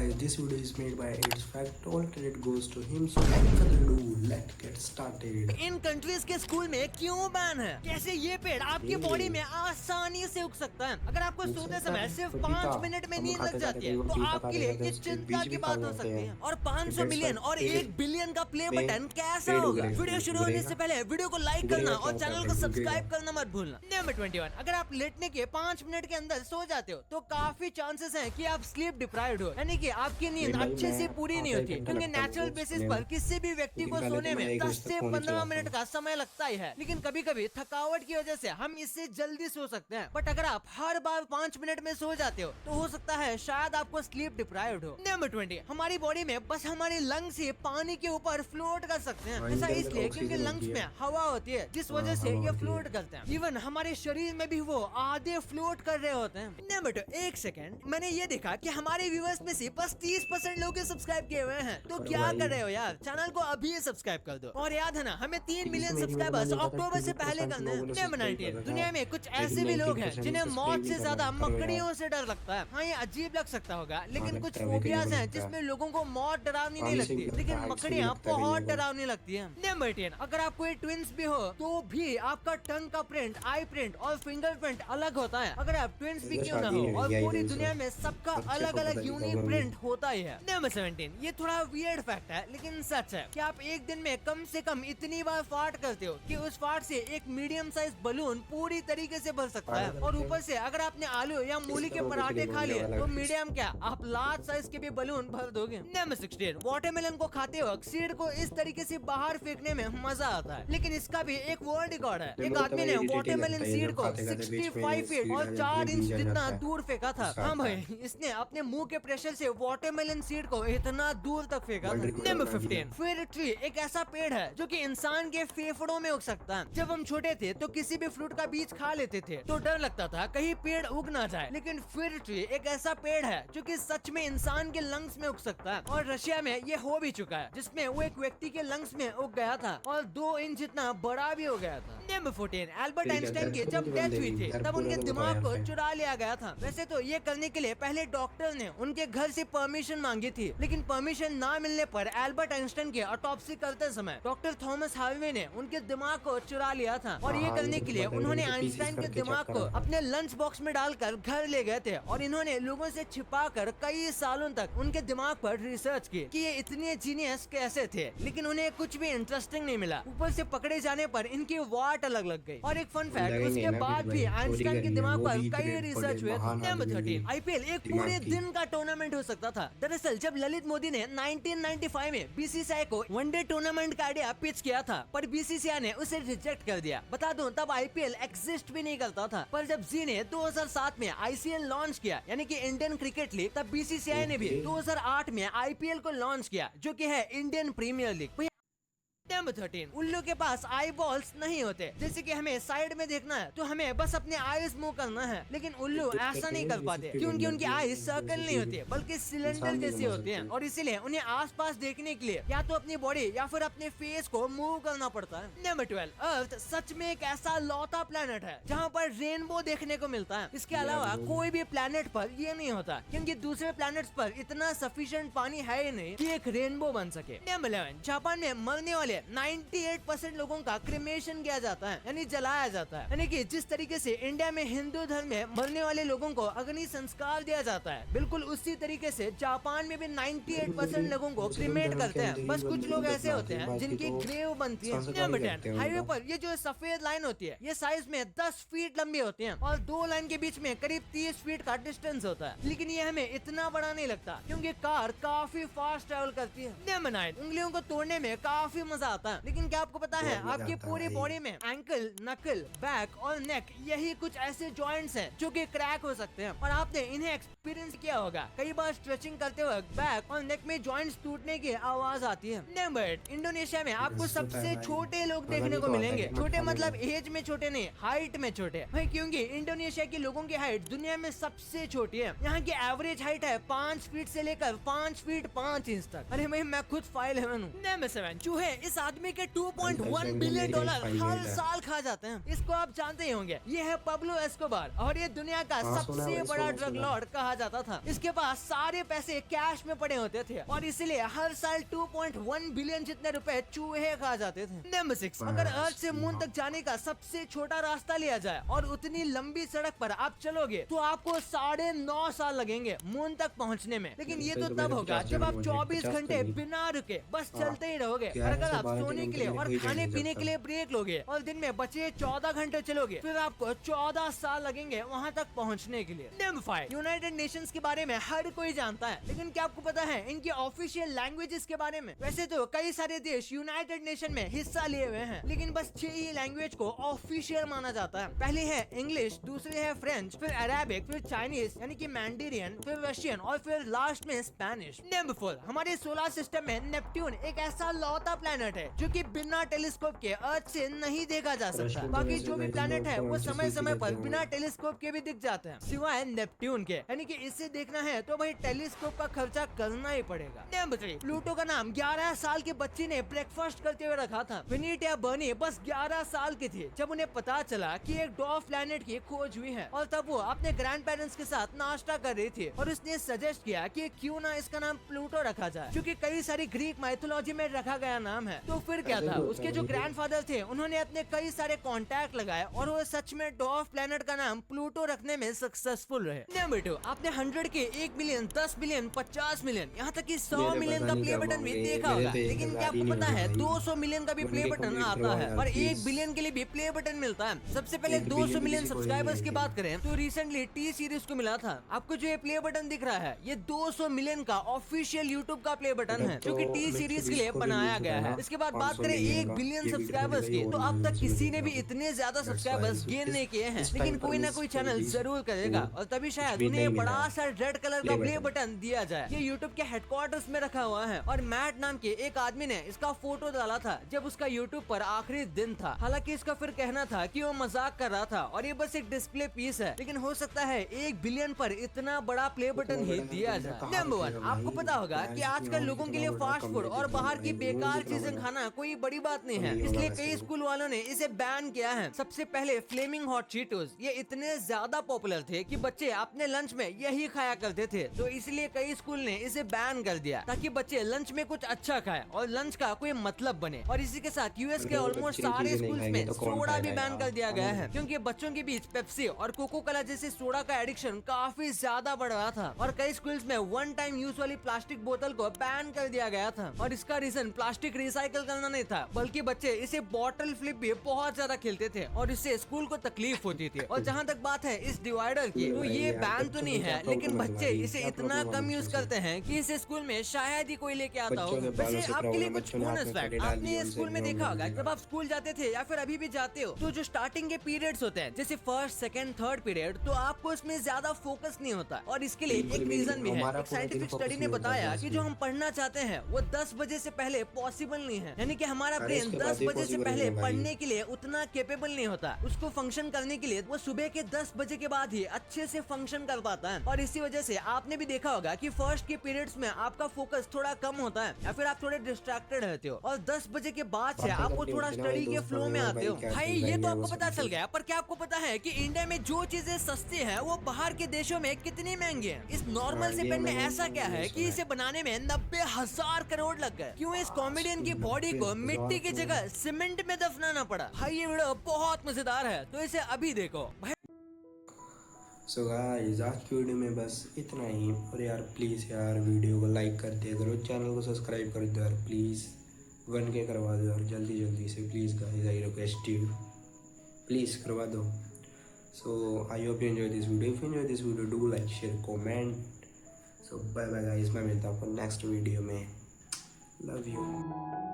guys, this video is made by It's Fact. All credit goes to him. So without further ado, let's get started. In countries के school में क्यों ban है? कैसे ये पेड़ आपकी बॉडी में आसानी से उग सकता है? अगर आपको सोते समय सिर्फ 5 मिनट में नींद लग जाती है तो आपके लिए ये चिंता की बात हो सकती है। और 500 मिलियन और 1 बिलियन का प्ले बटन कैसा होगा? वीडियो शुरू होने से पहले वीडियो को लाइक करना और चैनल को सब्सक्राइब करना मत भूलना। नंबर 21, अगर आप लेटने के 5 मिनट के अंदर सो जाते हो तो काफी चांसेस हैं कि आप स्लीप डिप्राइव्ड हो, यानी कि आपकी नींद अच्छे से पूरी नहीं होती, क्योंकि नेचुरल बेसिस पर किसी भी व्यक्ति को सोने में 10 से 15 मिनट का समय लगता ही है। लेकिन कभी कभी थकावट की वजह से हम इससे जल्दी सो सकते हैं। बट अगर आप हर बार 5 मिनट में सो जाते हो तो हो सकता है शायद आपको स्लीप डिप्राइव्ड हो। नंबर 20, हमारी बॉडी में बस हमारे लंग्स ही पानी के ऊपर फ्लोट कर सकते हैं। ऐसा इसलिए क्योंकि लंग्स में हवा होती है जिस वजह से ये फ्लोट करते हैं। इवन हमारे शरीर में भी वो आधे फ्लोट कर रहे होते हैं। नंबर 2, एक सेकंड, मैंने ये देखा कि हमारे व्यूअर्स में से बस 30% लोग सब्सक्राइब किए हुए हैं। तो क्या कर रहे हो यार, चैनल को अभी सब्सक्राइब कर दो। और याद है ना, हमें 3 मिलियन सब्सक्राइबर्स अक्टूबर से पहले करने हैं। नंबर 19, दुनिया में कुछ ऐसे भी लोग हैं जिन्हें मौत से ज्यादा मकड़ियों से डर लगता है। हाँ, ये अजीब लग सकता होगा, लेकिन कुछ फोबियाज हैं जिसमें लोगों को मौत डरावनी नहीं लगती, लेकिन मकड़ियाँ बहुत डरावनी लगती है। नंबर 10, अगर आप कोई ट्विंस भी हो तो भी आपका टंग का प्रिंट, आई प्रिंट और फिंगरप्रिंट अलग होता है। अगर आप ट्विंस भी क्यों ना हो, और पूरी दुनिया में सबका अलग अलग यूनिक प्रिंट होता ही है। नंबर 17, ये थोड़ा वियर्ड फैक्ट है लेकिन सच है कि आप एक दिन में कम से कम इतनी बार फार्ट करते हो कि उस फार्ट से एक मीडियम साइज बलून पूरी तरीके से भर सकता है। और ऊपर से अगर आपने आलू या मूली के पराठे खा लिए तो मीडियम क्या, आप लार्ज साइज के भी बलून भर दोगे। नंबर 16, वाटरमेलन को खाते वक्त सीड को इस तरीके से बाहर फेंकने में मजा आता है, लेकिन इसका भी एक वर्ल्ड रिकॉर्ड है। एक आदमी ने वाटरमेलन सीड को 65 फीट और 4 इंच जितना दूर फेंका था। हाँ भाई, इसने अपने मुंह के प्रेशर से वाटरमेलन सीड को इतना दूर तक फेंका था। नंबर 15, फिर ट्री एक ऐसा पेड़ है जो कि इंसान के फेफड़ों में उग सकता है। जब हम छोटे थे तो किसी भी फ्रूट का बीज खा लेते थे तो डर लगता था कहीं पेड़ उग ना जाए, लेकिन फिर ट्री एक ऐसा पेड़ है जो कि सच में इंसान के लंग्स में उग सकता है। और रशिया में ये हो भी चुका है, जिसमें वो एक व्यक्ति के लंग्स में उग गया था और 2 इंच जितना बड़ा भी हो गया था। नंबर 14, एल्बर्ट आइंस्टाइन की जब डेथ हुई थी तब उनके दिमाग को चुरा लिया गया था। वैसे तो ये करने के लिए पहले डॉक्टर ने उनके घर से परमिशन मांगी थी, लेकिन परमिशन ना मिलने पर एल्बर्ट आइंस्टाइन की ऑटोप्सी करते समय डॉक्टर थॉमस हार्वे ने उनके दिमाग को चुरा लिया था। और ये करने के लिए उन्होंने आइंस्टाइन के दिमाग को अपने लंच बॉक्स में डालकर घर ले गए थे और इन्होंने लोगों से छिपाकर कई सालों तक उनके दिमाग पर रिसर्च की कि ये इतने जीनियस कैसे थे, लेकिन उन्हें कुछ भी इंटरेस्टिंग नहीं मिला। ऊपर से पकड़े जाने पर इनकी वाट अलग लग गई। और एक फन फैक्ट, उसके बाद भी आइंस्टाइन के दिमाग पर कई रिसर्च हुए। नंबर 13, आईपीएल एक पूरे दिन का टूर्नामेंट हो सकता था। दरअसल जब ललित मोदी ने 1995 में बीसीसीआई को वनडे टूर्नामेंट का आइडिया पिच किया था, पर बीसीसीआई ने उसे रिजेक्ट कर दिया। बता दूं, तब आईपीएल एग्जिस्ट भी नहीं करता था। पर जब जी ने 2007 में आईसीएल लॉन्च किया, यानी कि इंडियन क्रिकेट लीग, तब बीसीसीआई ने भी 2008 में आईपीएल को लॉन्च किया, जो कि है इंडियन प्रीमियर लीग। नंबर 13, उल्लू के पास आई बॉल्स नहीं होते। जैसे कि हमें साइड में देखना है तो हमें बस अपने आईज मूव करना है, लेकिन उल्लू ऐसा नहीं कर पाते क्योंकि उनकी आईज सर्कल नहीं होती है बल्कि सिलेंडर जैसी होती हैं। और इसीलिए उन्हें आसपास देखने के लिए या तो अपनी बॉडी या फिर अपने फेस को मूव करना पड़ता है। नंबर 12, अर्थ सच में एक ऐसा लौता प्लेनेट है जहाँ पर रेनबो देखने को मिलता है। इसके अलावा कोई भी प्लेनेट पर ये नहीं होता, क्योंकि दूसरे प्लेनेट्स पर इतना सफिशिएंट पानी है ही नहीं कि एक रेनबो बन सके। नंबर 11, जापान में मरने वाले 98% लोगों का क्रिमेशन किया जाता है, यानी जलाया जाता है। यानी कि जिस तरीके से इंडिया में हिंदू धर्म में मरने वाले लोगों को अग्नि संस्कार दिया जाता है, बिल्कुल उसी तरीके से जापान में भी 98% लोगों को क्रिमेट करते हैं। बस कुछ लोग ऐसे होते हैं जिनकी ग्रेव बनती है। नंबर 10, हाईवे पर ये जो सफेद लाइन होती है, ये साइज में 10 फीट लंबी होती है और 2 लाइन के बीच में करीब 30 फीट का डिस्टेंस होता है, लेकिन ये हमें इतना बड़ा नहीं लगता क्योंकि कार काफी फास्ट ट्रेवल करती है। नंबर 9, उंगलियों को तोड़ने में काफी मजा आता है, लेकिन क्या आपको पता है आपकी पूरी बॉडी में एंकल, नकल, बैक और नेक, यही कुछ ऐसे जॉइंट्स हैं जो कि क्रैक हो सकते हैं और आपने इन्हें एक्सपीरियंस किया होगा। कई बार स्ट्रेचिंग करते वक्त बैक और नेक में जॉइंट्स टूटने की आवाज आती है। नंबर 8, इंडोनेशिया में आपको सबसे छोटे लोग देखने को मिलेंगे। छोटे मतलब एज में छोटे नहीं, हाइट में छोटे भाई, क्योंकि इंडोनेशिया के लोगों की हाइट दुनिया में सबसे छोटी है। यहाँ की एवरेज हाइट है 5 फीट से लेकर 5 फीट 5 इंच तक। अरे भाई, मैं खुद 5'11" हूँ। नंबर 7, चूहे इस आदमी के 2.1 बिलियन डॉलर हर साल खा जाते हैं। इसको आप जानते ही होंगे, ये है पब्लो एस्कोबार और ये दुनिया का सबसे बड़ा ड्रग लॉर्ड कहा जाता था। इसके पास सारे पैसे कैश में पड़े होते थे और इसलिए हर साल 2.1 बिलियन जितने रुपए चूहे खा जाते थे। नंबर 6, अगर अर्थ से मून तक जाने का सबसे छोटा रास्ता लिया जाए और उतनी लंबी सड़क पर आप चलोगे तो आपको 9.5 साल लगेंगे मून तक पहुंचने में। लेकिन ये तो तब होगा जब आप 24 घंटे बिना रुके बस चलते ही रहोगे। और अगर आप सोने के लिए और खाने पीने के लिए ब्रेक लोगे और दिन में बचे 14 घंटे चलोगे फिर आपको 14 साल लगेंगे वहाँ तक पहुँचने के लिए। नंबर 5, यूनाइटेड नेशंस के बारे में हर कोई जानता है, लेकिन क्या आपको पता है इनकी ऑफिशियल लैंग्वेजेस के बारे में? वैसे तो कई सारे देश यूनाइटेड नेशन में हिस्सा लिए हुए हैं, लेकिन बस 6 ही लैंग्वेज को ऑफिशियल माना जाता है। पहली है इंग्लिश, दूसरी है फ्रेंच, फिर अरेबिक, फिर चाइनीज यानी कि मैंडेरियन, फिर रशियन और फिर लास्ट में स्पेनिश। नंबर 4, हमारे सोलर सिस्टम में नेपट्यून एक ऐसा लौता प्लेनेट है जो कि बिना टेलीस्कोप के अर्थ से नहीं देखा जा सकता। बाकी जो भी प्लेनेट है वो समय समय पर बिना टेलीस्कोप के भी दिख जाते हैं, सिवाय नेपट्यून के। यानी कि इसे देखना है तो भाई टेलीस्कोप का खर्चा करना ही पड़ेगा। नंबर 3, प्लूटो का नाम 11 साल के बच्चे ने ब्रेकफास्ट करते हुए रखा था। विनीटा बर्नी बस 11 साल की थी जब उन्हें पता चला कि एक डॉर्फ प्लेनेट की खोज हुई है और तब वो अपने ग्रैंड पेरेंट्स के साथ नाश्ता कर रही थी और उसने सजेस्ट किया कि क्यों ना इसका नाम प्लूटो रखा जाए, क्योंकि कई सारी ग्रीक माइथोलॉजी में रखा गया नाम है। तो फिर क्या था, उसके जो ग्रैंडफादर थे उन्होंने अपने कई सारे कॉन्टैक्ट लगाए और वो सच में डॉर्फ प्लेनेट का नाम प्लूटो रखने में सक्सेसफुल रहे। नंबर 2, आपने 100 के 1 बिलियन, 10 बिलियन, 50 मिलियन, यहाँ तक कि 100 मिलियन का प्ले बटन भी देखा होगा। लेकिन क्या आपको पता है 200 मिलियन का भी प्ले बटन आता है और 1 बिलियन के लिए भी प्ले बटन मिलता है। सबसे पहले 200 मिलियन सब्सक्राइबर्स की बात करें तो रिसेंटली टी सीरीज को मिला था। आपको जो ये प्ले बटन दिख रहा है ये 200 मिलियन का ऑफिशियल यूट्यूब का प्ले बटन है जो कि टी सीरीज के लिए बनाया गया है। इसके बाद बात करें 1 बिलियन सब्सक्राइबर्स की, तो अब तक किसी ने भी इतने ज्यादा सब्सक्राइबर्स गेन नहीं किए हैं, लेकिन कोई ना कोई चैनल जरूर करेगा और तभी शायद उन्हें बड़ा सा रेड कलर का प्ले बटन दिया जाए। ये यूट्यूब के हेडक्वार्टर्स में रखा हुआ है और मैट नाम के एक आदमी ने इसका फोटो डाला था जब उसका यूट्यूब पर आखिरी दिन था। हालांकि इसका फिर कहना था कि वो मजाक कर रहा था और ये बस एक डिस्प्ले पीस है, लेकिन हो सकता है 1 बिलियन पर इतना बड़ा प्ले बटन ही दिया जाए। नंबर 1, आपको पता होगा कि आजकल लोगों के लिए फास्ट फूड और बाहर की बेकार चीजें खाना कोई बड़ी बात नहीं है, इसलिए कई स्कूल वालों ने इसे बैन किया है। सबसे पहले फ्लेमिंग हॉट चीटोस, ये इतने ज्यादा पॉपुलर थे कि बच्चे अपने लंच में यही खाया करते थे, तो इसलिए कई स्कूल ने इसे बैन कर दिया ताकि बच्चे लंच में कुछ अच्छा खाएं और लंच का कोई मतलब बने। और इसी के साथ यूएस के ऑलमोस्ट सारे स्कूल्स में सोडा भी बैन कर दिया गया है, क्योंकि बच्चों के बीच पेप्सी और कोको कोला जैसे सोडा का एडिक्शन काफी ज्यादा बढ़ रहा था और कई स्कूल्स में 1 टाइम यूज वाली प्लास्टिक बोतल को बैन कर दिया गया था। और इसका रीजन प्लास्टिक रिसाइकल करना नहीं था, बल्कि बच्चे इसे बॉटल फ्लिप भी बहुत ज्यादा खेलते थे और इससे स्कूल को तकलीफ होती थी। और जहाँ तक बात है इस डिवाइडर की, तो ये बैन तो नहीं है, लेकिन बच्चे इसे इतना कम यूज करते हैं कि इसे स्कूल में शायद ही कोई लेके आता हो। वैसे आपके लिए कुछ बोनस फैक्ट, आपने स्कूल में देखा होगा जब आप स्कूल जाते थे या फिर अभी भी जाते हो, तो जो स्टार्टिंग के पीरियड्स होते हैं जैसे फर्स्ट, सेकंड, थर्ड पीरियड, तो आपको इसमें ज्यादा फोकस नहीं होता और इसके लिए एक रीजन भी है। एक साइंटिफिक स्टडी ने बताया कि जो हम पढ़ना चाहते हैं वो 10 बजे से पहले पॉसिबल नहीं है, यानी कि हमारा ब्रेन 10 बजे से पहले पढ़ने के लिए उतना केपेबल नहीं होता। उसको फंक्शन करने के लिए वो सुबह के 10 बजे के बाद ही अच्छे से फंक्शन कर पाता है। और इसी वजह से आपने भी देखा होगा कि फर्स्ट के पीरियड्स में आपका फोकस थोड़ा कम होता है या फिर आप थोड़े डिस्ट्रैक्टेड रहते हो और 10 बजे के बाद से आप वो थोड़ा स्टडी के फ्लो में आते हो। भाई ये तो आपको पता चल गया, पर क्या आपको पता है कि इंडिया में जो चीजें सस्ती हैं वो बाहर के देशों में कितनी महंगी हैं? इस नॉर्मल से पेन में ऐसा क्या है कि इसे बनाने में 90,000 करोड़ लग गए? क्यों इस कॉमेडियन की बॉडी को मिट्टी की जगह सीमेंट में दफनाना पड़ा? भाई ये वीडियो बहुत मजेदार है, तो इसे अभी देखो। सो गाइस आज की वीडियो में बस इतना ही। और यार प्लीज़ यार वीडियो को लाइक कर दिया करो, चैनल को सब्सक्राइब कर दो यार प्लीज़, 1K करवा दो यार जल्दी से please guys, I request you, please करवा दो। So I hope you enjoy this video. If you enjoy this video do like share comment. So bye bye guys, मैं मिलता हूँ आपको नेक्स्ट वीडियो में। Love you.